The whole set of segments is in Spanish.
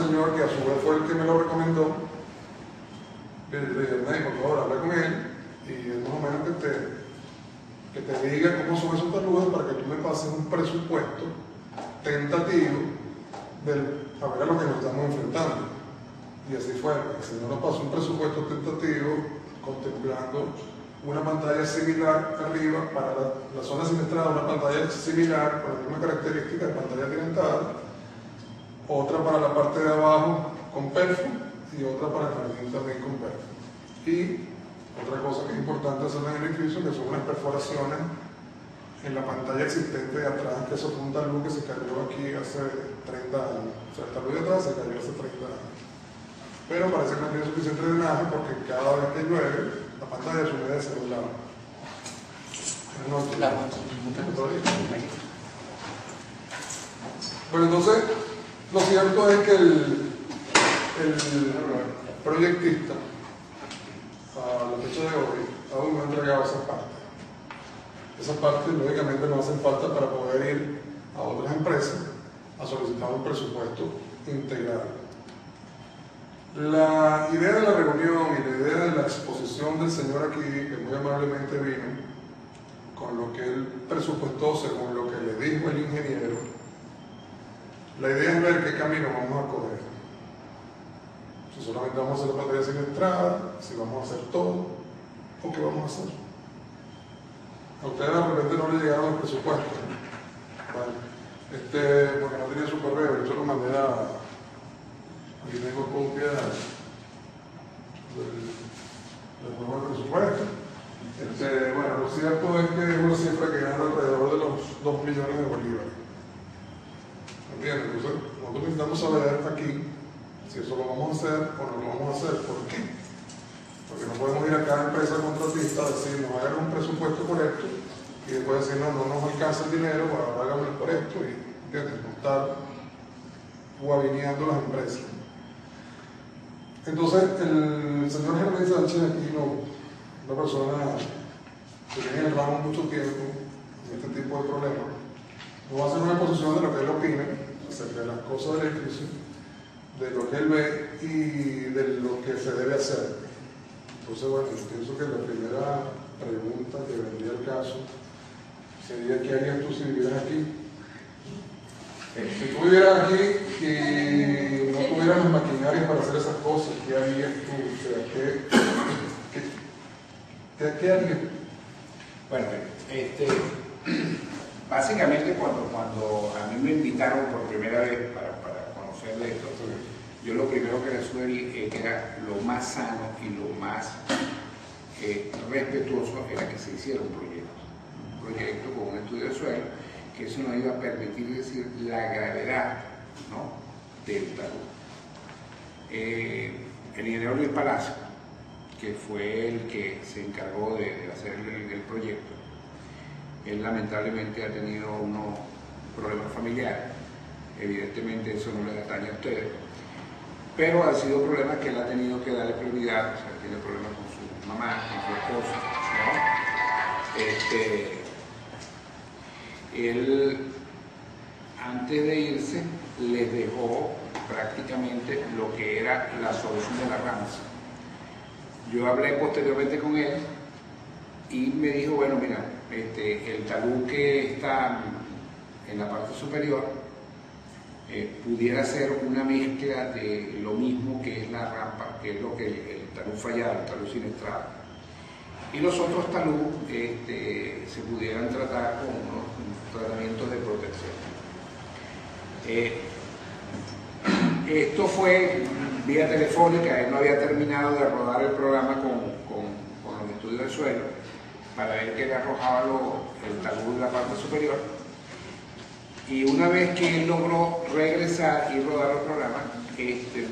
señor que a su vez fue el que me lo recomendó. Le dije, por favor, habla con él y es más o menos que te diga cómo son esos taludes para que tú me pases un presupuesto tentativo a ver a lo que nos estamos enfrentando. Y así fue. El señor nos pasó un presupuesto tentativo contemplando una pantalla similar arriba para la zona siniestrada, una pantalla similar con la misma característica de pantalla atirantada, otra para la parte de abajo con perfo y otra para el jardín también con perfo. Y otra cosa que es importante hacer en el edificio, que son unas perforaciones en la pantalla existente de atrás, que eso fue un talud que se cayó aquí hace 30 años. O sea, el talud de atrás se cayó hace 30 años. Pero parece que no tiene suficiente drenaje porque cada vez que llueve, la pantalla se humedece de un lado. Bueno, entonces, lo cierto es que el proyectista, a la fecha de hoy, aún no ha entregado esas partes. Esas partes, lógicamente, no hacen falta para poder ir a otras empresas a solicitar un presupuesto integral. La idea de la reunión y la idea de la exposición del señor aquí, que muy amablemente vino, con lo que él presupuestó según lo que le dijo el ingeniero, la idea es ver qué camino vamos a coger. Si solamente vamos a hacer la pantalla siniestrada, si vamos a hacer todo, o qué vamos a hacer. A ustedes de repente no le llegaron los presupuestos. Vale. Porque no tenía su correo, yo lo mandé a... Aquí tengo copia del nuevo presupuesto. Bueno, lo cierto es que es una cifra que gana alrededor de los 2 millones de bolívares. ¿Entiendes? Entonces, nosotros necesitamos saber aquí si eso lo vamos a hacer o no lo vamos a hacer. ¿Por qué? Porque no podemos ir a cada empresa contratista a decir, nos hagan un presupuesto por esto y después decir, no nos alcanza el dinero, bueno, háganlo por esto y, ¿entiendes? No estar guabineando las empresas. Entonces, el señor Germán Sánchez aquí, una persona que tiene en el ramo mucho tiempo en este tipo de problemas, nos va a hacer una exposición de lo que él opina acerca de las cosas del edificio, de lo que él ve y de lo que se debe hacer. Entonces, bueno, yo pienso que la primera pregunta que vendría al caso sería: ¿qué harías tú si vivieras aquí? Si tú vivieras aquí y no tuvieras las maquinarias para hacer esas cosas, ¿qué harías tú? O sea, ¿qué harías? Bueno, básicamente cuando a mí me invitaron por primera vez para conocer de esto, yo lo primero que le sugerí que era lo más sano y lo más respetuoso era que se hiciera un proyecto con un estudio de suelo, que eso nos iba a permitir decir la gravedad, ¿no?, del talud. El ingeniero Luis Palacio, que fue el que se encargó de hacer el proyecto, él lamentablemente ha tenido unos problemas familiares. Evidentemente eso no le atañe a ustedes, pero han sido problemas que él ha tenido que darle prioridad. O sea, tiene problemas con su mamá, con su esposa, ¿no? Él, antes de irse, les dejó prácticamente lo que era la solución de la ramas. Yo hablé posteriormente con él y me dijo, bueno, mira, el talud que está en la parte superior pudiera ser una mezcla de lo mismo que es la rampa, que es lo que el talud fallado, el talud siniestrado. Y los otros talud se pudieran tratar con unos tratamientos de protección. Esto fue vía telefónica. Él no había terminado de rodar el programa con los estudios de suelo para ver qué le arrojaba el talud en la parte superior. Y una vez que él logró regresar y rodar el programa,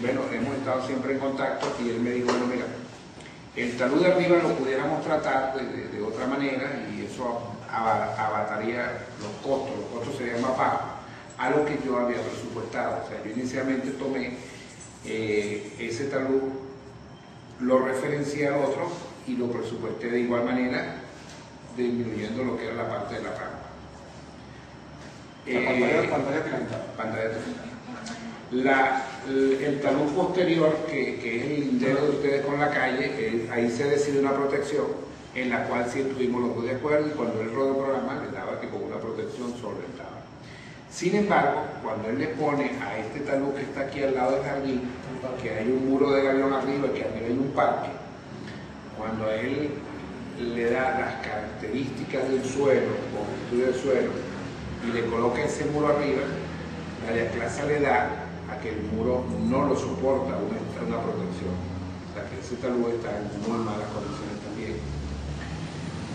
bueno, hemos estado siempre en contacto y él me dijo, bueno, mira, el talud de arriba lo pudiéramos tratar de otra manera y eso abataría los costos serían más bajos a lo que yo había presupuestado. O sea, yo inicialmente tomé ese talud, lo referencié al otro y lo presupuesté de igual manera, disminuyendo lo que era la parte de la rampa. Pantalla atirantada. Pantalla atirantada. El talud posterior, que es el lindero de ustedes con la calle, ahí se decide una protección en la cual sí estuvimos los dos de acuerdo, y cuando él rodó el programa le daba que con una protección solventaba. Sin embargo, cuando él le pone a este talud que está aquí al lado del jardín, que hay un muro de galeón arriba, que arriba hay un parque, cuando él le da las características del suelo, con estudio del suelo, y le coloca ese muro arriba, la diaclasa le da a que el muro no lo soporta una protección. O sea que ese talud está en muy malas condiciones también.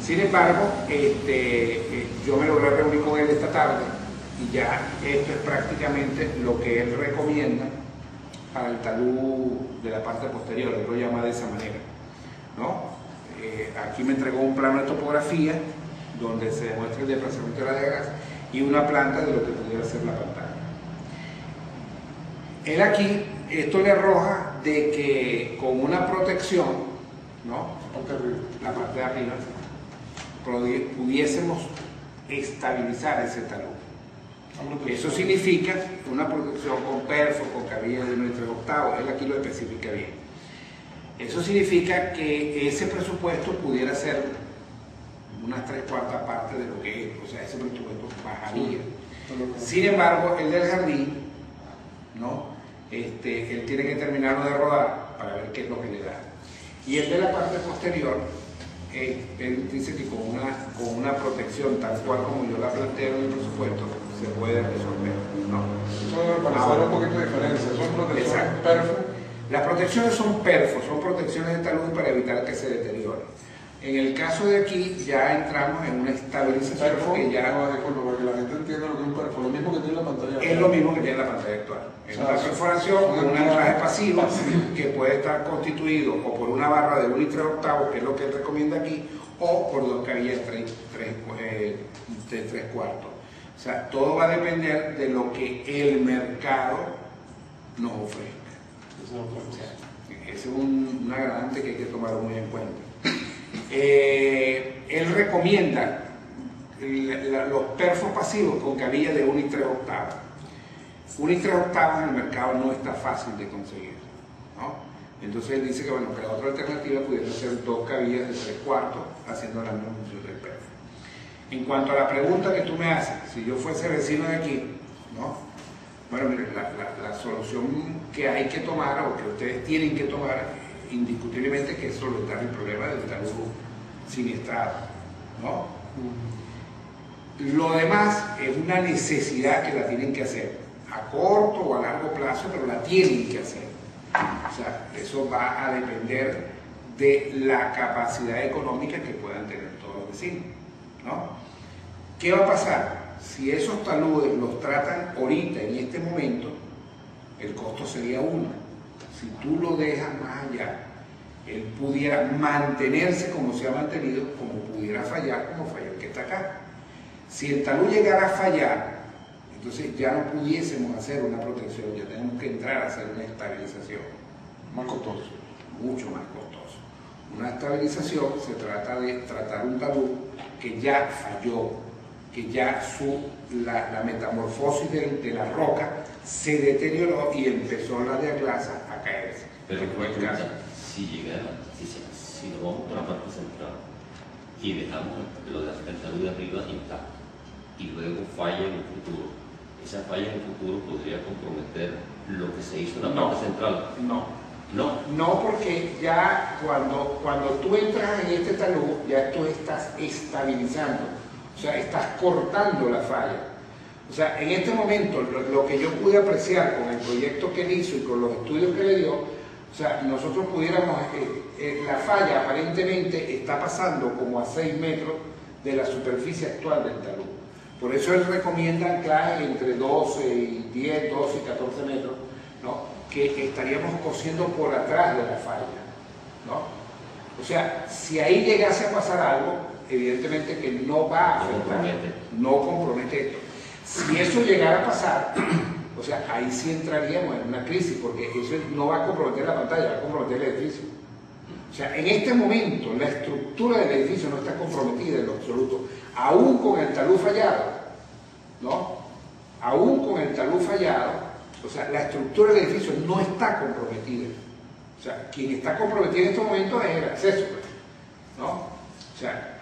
Sin embargo, yo me logré reunir con él esta tarde y ya esto es prácticamente lo que él recomienda para el talud de la parte posterior, él lo llama de esa manera, ¿no? Aquí me entregó un plano de topografía donde se demuestra el desplazamiento de la diaclasa y una planta de lo que pudiera ser la pantalla. Él aquí, esto le arroja de que con una protección, ¿no? La parte de arriba, pudiésemos estabilizar ese talud. Eso significa una protección con perfo, con cabilla de 1 3/8, él aquí lo especifica bien. Eso significa que ese presupuesto pudiera ser unas 3/4 partes de lo que es, o sea, ese presupuesto bajaría. Sin embargo, el del jardín, ¿no? Él tiene que terminarlo de rodar para ver qué es lo que le da. Y el de la parte posterior, él dice que con una protección tal cual como yo la planteo en el presupuesto, se puede resolver, ¿no? Eso para hacer un poquito de diferencia, son protecciones perfo. Las protecciones son perfos, son protecciones de talud para evitar que se deteriore. En el caso de aquí ya entramos en una estabilización Perfo, que ya... no, disculpa, para que la gente entienda lo que es un perfo, lo mismo que tiene la pantalla. Es lo mismo que tiene la pantalla actual. Es una perforación con un anclaje pasivo que puede estar constituido o por una barra de 1 3/8, que es lo que él recomienda aquí, o por 2 cabillas de 3/4. O sea, todo va a depender de lo que el mercado nos ofrezca. O sea, ese es un agravante que hay que tomar muy en cuenta. Él recomienda los perfos pasivos con cabilla de 1 3/8. 1 3/8 en el mercado no está fácil de conseguir, ¿no? Entonces él dice que, bueno, que la otra alternativa pudiera ser 2 cabillas de 3/4 haciendo la misma función del perfo. En cuanto a la pregunta que tú me haces, si yo fuese vecino de aquí, ¿no? Bueno, miren, la solución que hay que tomar o que ustedes tienen que tomar indiscutiblemente que es solventar el problema del talud siniestrado, ¿no? Lo demás es una necesidad que la tienen que hacer, a corto o a largo plazo, pero la tienen que hacer. O sea, eso va a depender de la capacidad económica que puedan tener todos los vecinos, ¿no? ¿Qué va a pasar? Si esos taludes los tratan ahorita, en este momento, el costo sería 1. Si tú lo dejas más allá, él pudiera mantenerse como se ha mantenido, como pudiera fallar, como falló el que está acá. Si el talud llegara a fallar, entonces ya no pudiésemos hacer una protección, ya tenemos que entrar a hacer una estabilización. Más costoso. Mucho más costoso. Una estabilización se trata de tratar un talud que ya falló, que ya la metamorfosis de la roca se deterioró y empezó la diaclasa a caerse. Pero si llegara, si nos vamos por la parte central y dejamos el talud de arriba intacto y luego falla en el futuro, esa falla en el futuro podría comprometer lo que se hizo en la parte central. No, porque ya cuando tú entras en este talud, ya tú estás estabilizando, o sea, estás cortando la falla. O sea, en este momento, lo que yo pude apreciar con el proyecto que él hizo y con los estudios que le dio, o sea, nosotros pudiéramos, la falla aparentemente está pasando como a 6 metros de la superficie actual del talud. Por eso él recomienda anclajes entre 12 y 10, 12 y 14 metros, ¿no? Que estaríamos cosiendo por atrás de la falla, ¿no? O sea, si ahí llegase a pasar algo, evidentemente que no va a afectar, no compromete esto. Si eso llegara a pasar, o sea, ahí sí entraríamos en una crisis, porque eso no va a comprometer la pantalla, va a comprometer el edificio. O sea, en este momento la estructura del edificio no está comprometida en lo absoluto, aún con el talud fallado, ¿no? Aún con el talud fallado, O sea, la estructura del edificio no está comprometida. O sea, quien está comprometido en estos momentos es el acceso, ¿no? O sea,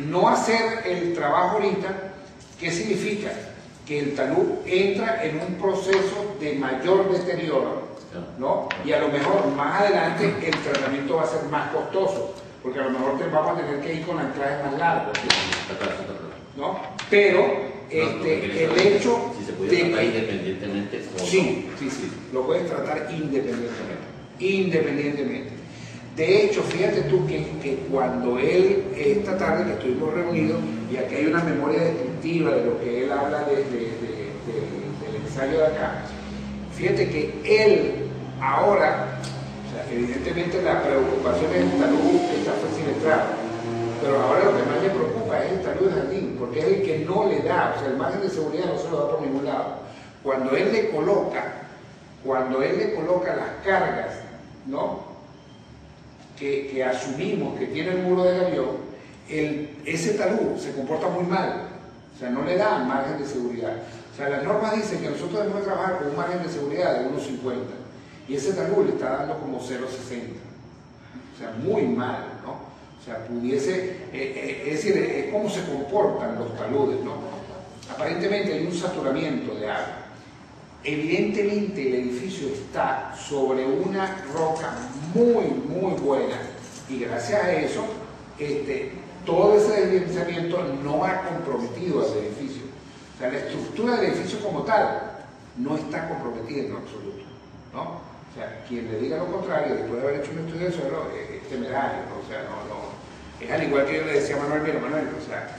no hacer el trabajo ahorita, ¿qué significa? Que el talud entra en un proceso de mayor deterioro, ¿no? Y a lo mejor más adelante el tratamiento va a ser más costoso, porque a lo mejor vamos a tener que ir con anclajes más largos, ¿no? Pero el hecho si se puede tratar independientemente o no. Sí, lo puedes tratar independientemente. De hecho, fíjate tú que cuando él, esta tarde que estuvimos reunidos, y aquí hay una memoria descriptiva de lo que él habla del ensayo de acá, fíjate que él ahora, o sea, evidentemente la preocupación es el talud que está facilitado, pero ahora lo que más le preocupa es el talud de jardín, porque es el que no le da, o sea, el margen de seguridad no se lo da por ningún lado. Cuando él le coloca las cargas, ¿no?, que asumimos que tiene el muro del avión, ese talud se comporta muy mal, o sea, no le da margen de seguridad. O sea, las normas dicen que nosotros debemos trabajar con un margen de seguridad de 1,50 y ese talud le está dando como 0,60, o sea, muy mal, ¿no? O sea, pudiese, es decir, es cómo se comportan los taludes, ¿no? Aparentemente hay un saturamiento de agua. Evidentemente el edificio está sobre una roca muy buena y gracias a eso todo ese desviamiento no ha comprometido al edificio. O sea, la estructura del edificio como tal no está comprometida en lo absoluto, ¿no? O sea, quien le diga lo contrario después de haber hecho un estudio de suelo es temerario, ¿no? O sea, no, es al igual que yo le decía a Manuel, mira Manuel, o sea,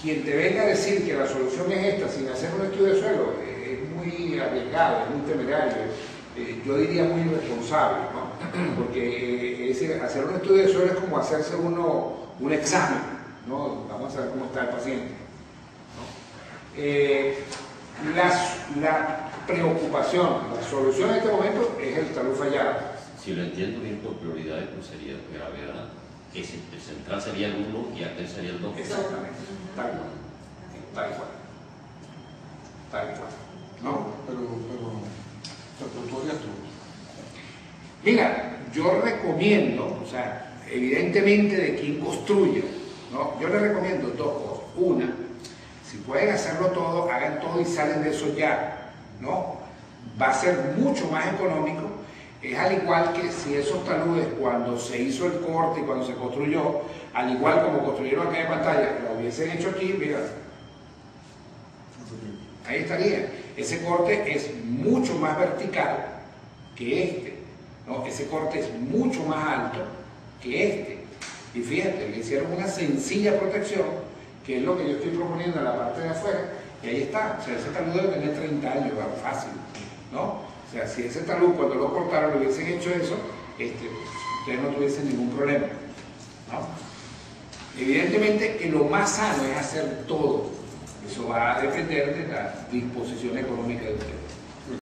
quien te venga a decir que la solución es esta sin hacer un estudio de suelo es muy arriesgado, es muy temerario, yo diría muy irresponsable, ¿no? Porque es decir, hacer un estudio de suelo es como hacerse un examen, ¿no? Vamos a saber cómo está el paciente, ¿no? La preocupación, la solución en este momento es el talud fallado. Si lo entiendo bien por prioridades, pues sería gravedad. El central sería el 1 y aquel sería el 2. Exactamente, tal cual. No, pero tú harías tú. Mira, yo recomiendo, o sea, evidentemente de quien construya, ¿no? Yo le recomiendo dos cosas. Una, si pueden hacerlo todo, hagan todo y salen de eso ya, ¿no? Va a ser mucho más económico. Es al igual que si esos taludes cuando se hizo el corte y cuando se construyó, al igual como construyeron acá en pantalla, lo hubiesen hecho aquí, mira, ahí estaría. Ese corte es mucho más vertical que este, ¿no? Ese corte es mucho más alto que este. Y fíjate, le hicieron una sencilla protección, que es lo que yo estoy proponiendo en la parte de afuera, y ahí está. O sea, ese talud debe tener 30 años, fácil, ¿no? O sea, si ese talud cuando lo cortaron lo hubiesen hecho eso, ustedes no tuviesen ningún problema, ¿no? Evidentemente que lo más sano es hacer todo. Eso va a depender de la disposición económica de ustedes.